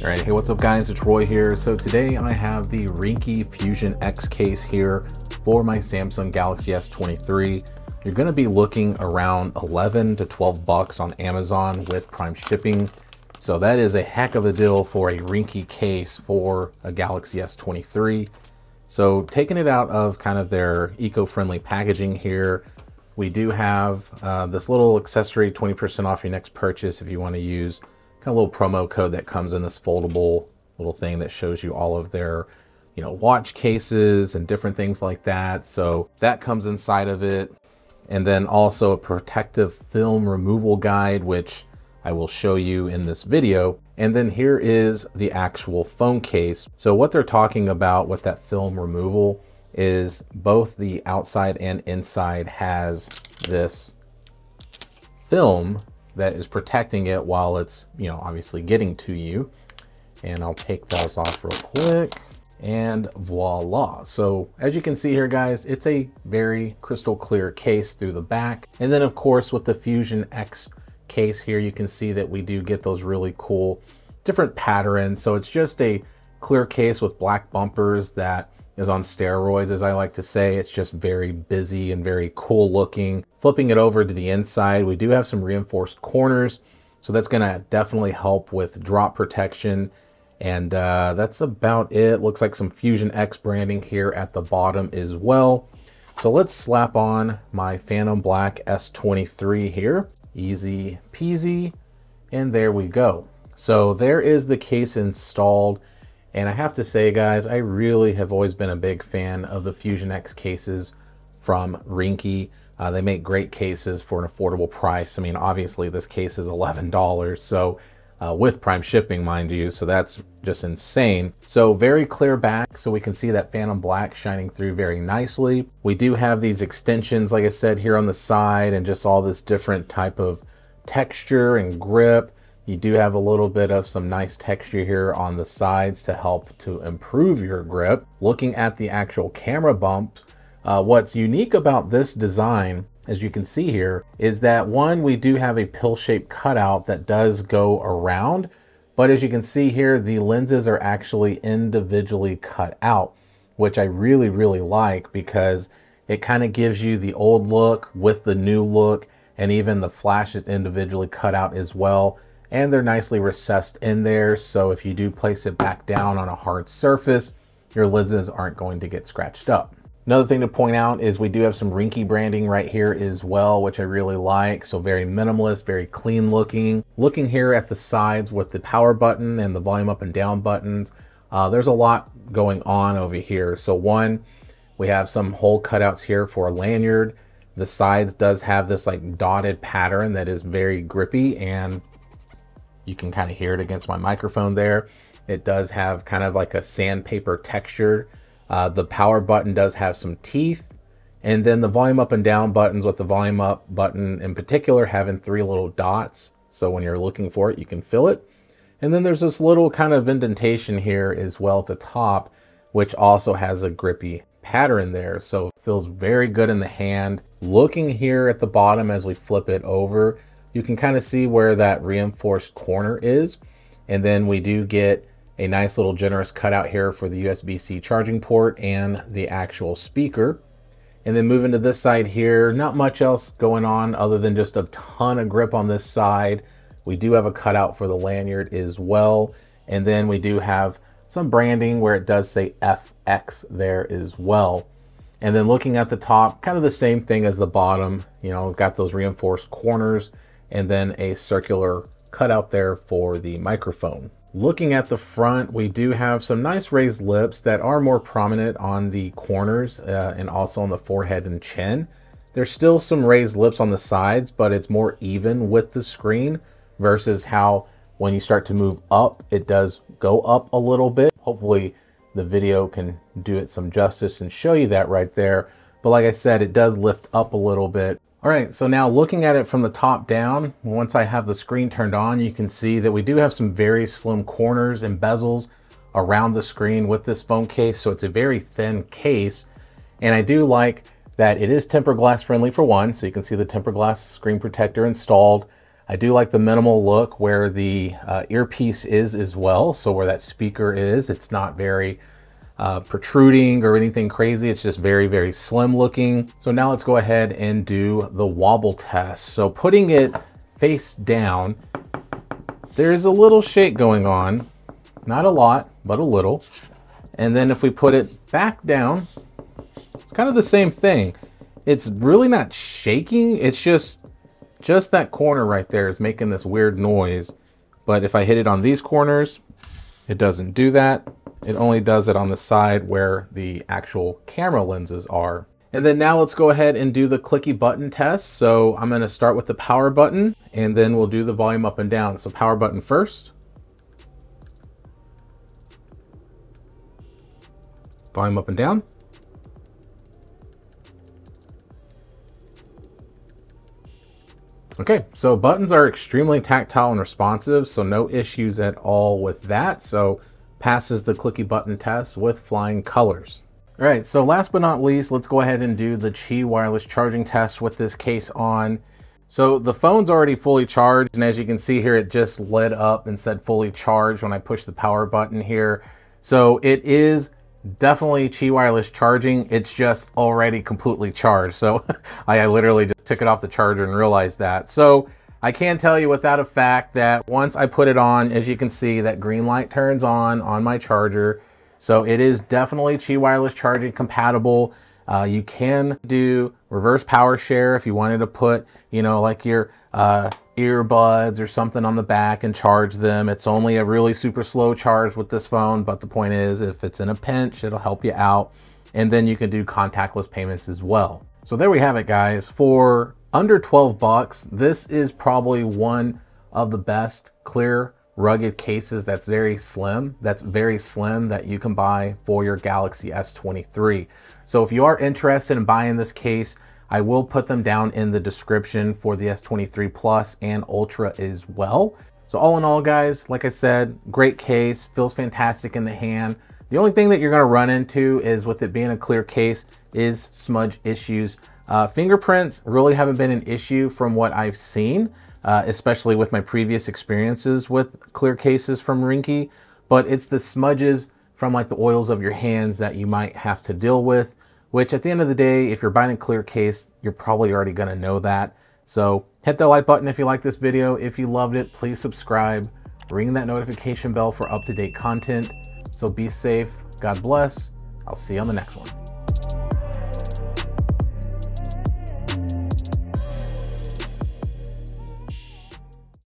All right, hey, what's up guys, it's Roy here. So today I have the Ringke Fusion X case here for my Samsung Galaxy S23. You're gonna be looking around 11 to 12 bucks on Amazon with Prime shipping. So that is a heck of a deal for a Ringke case for a Galaxy S23. So taking it out of kind of their eco-friendly packaging here, we do have this little accessory, 20% off your next purchase if you wanna use kind of little promo code that comes in this foldable little thing that shows you all of their, watch cases and different things like that. So that comes inside of it. And then also a protective film removal guide, which I will show you in this video. And then here is the actual phone case. So what they're talking about with that film removal is both the outside and inside has this film that is protecting it while it's, obviously getting to you. And I'll take those off real quick and voila. So as you can see here, guys, it's a very crystal clear case through the back. And then of course, with the Fusion X case here, you can see that we do get those really cool different patterns. So it's just a clear case with black bumpers that is on steroids, as I like to say. It's just very busy and very cool looking. Flipping it over to the inside, we do have some reinforced corners. So that's gonna definitely help with drop protection. And that's about it. Looks like some Fusion X branding here at the bottom as well. So let's slap on my Phantom Black S23 here. Easy peasy, and there we go. So there is the case installed. And I have to say, guys, I really have always been a big fan of the Fusion X cases from Ringke. They make great cases for an affordable price. I mean, obviously this case is $11, so with Prime shipping, mind you, so that's just insane. So very clear back, so we can see that Phantom Black shining through very nicely. We do have these extensions, like I said, here on the side, and just all this different type of texture and grip. You do have a little bit of some nice texture here on the sides to help to improve your grip. Looking at the actual camera bump, what's unique about this design, as you can see here, is that one, we do have a pill-shaped cutout that does go around, but as you can see here, the lenses are actually individually cut out, which I really, really like because it kind of gives you the old look with the new look, and even the flash is individually cut out as well. And they're nicely recessed in there. So if you do place it back down on a hard surface, your lenses aren't going to get scratched up. Another thing to point out is we do have some Ringke branding right here as well, which I really like. So very minimalist, very clean looking. Looking here at the sides with the power button and the volume up and down buttons, there's a lot going on over here. So one, we have some hole cutouts here for a lanyard. The sides does have this like dotted pattern that is very grippy, and you can kind of hear it against my microphone there. It does have kind of like a sandpaper texture. The power button does have some teeth. And then the volume up and down buttons, with the volume up button in particular having 3 little dots. So when you're looking for it, you can feel it. And then there's this little kind of indentation here as well at the top, which also has a grippy pattern there. So it feels very good in the hand. Looking here at the bottom as we flip it over, you can kind of see where that reinforced corner is. And then we do get a nice little generous cutout here for the USB-C charging port and the actual speaker. And then moving to this side here, not much else going on other than just a ton of grip on this side. We do have a cutout for the lanyard as well. And then we do have some branding where it does say FX there as well. And then looking at the top, kind of the same thing as the bottom, it's got those reinforced corners, and then a circular cutout there for the microphone. Looking at the front, we do have some nice raised lips that are more prominent on the corners and also on the forehead and chin. There's still some raised lips on the sides, but it's more even with the screen versus how when you start to move up, it does go up a little bit. Hopefully the video can do it some justice and show you that right there. But like I said, it does lift up a little bit. All right, so now looking at it from the top down, once I have the screen turned on, you can see that we do have some very slim corners and bezels around the screen with this phone case. So it's a very thin case. And I do like that it is tempered glass friendly for one. So you can see the tempered glass screen protector installed. I do like the minimal look where the earpiece is as well. So where that speaker is, it's not very protruding or anything crazy. It's just very, very slim looking. So now let's go ahead and do the wobble test. So putting it face down, there's a little shake going on, not a lot, but a little. And then if we put it back down, it's kind of the same thing. It's really not shaking. It's just that corner right there is making this weird noise. But if I hit it on these corners, it doesn't do that. It only does it on the side where the actual camera lenses are. And then now let's go ahead and do the clicky button test. So I'm going to start with the power button and then we'll do the volume up and down. So power button first. Volume up and down. Okay, so buttons are extremely tactile and responsive, so no issues at all with that. So passes the clicky button test with flying colors. All right, so last but not least, let's go ahead and do the Qi wireless charging test with this case on. So the phone's already fully charged, and as you can see here, it just lit up and said fully charged when I push the power button here. So it is definitely Qi wireless charging. It's just already completely charged. So I literally just took it off the charger and realized that. So I can tell you without a fact that once I put it on, as you can see, that green light turns on my charger. So it is definitely Qi wireless charging compatible. You can do reverse power share if you wanted to put, you know, like your earbuds or something on the back and charge them. It's only a really super slow charge with this phone, but the point is if it's in a pinch, it'll help you out. And then you can do contactless payments as well. So there we have it, guys. For under 12 bucks, this is probably one of the best clear rugged cases that's very slim that you can buy for your Galaxy S23. So if you are interested in buying this case, I will put them down in the description for the S23 Plus and Ultra as well. So all in all, guys, like I said, great case, feels fantastic in the hand. The only thing that you're gonna run into is with it being a clear case is smudge issues. Fingerprints really haven't been an issue from what I've seen, especially with my previous experiences with clear cases from Ringke, but it's the smudges from like the oils of your hands that you might have to deal with, which at the end of the day, if you're buying a clear case, you're probably already gonna know that. So hit the like button if you like this video. If you loved it, please subscribe, ring that notification bell for up-to-date content. So be safe, God bless. I'll see you on the next one.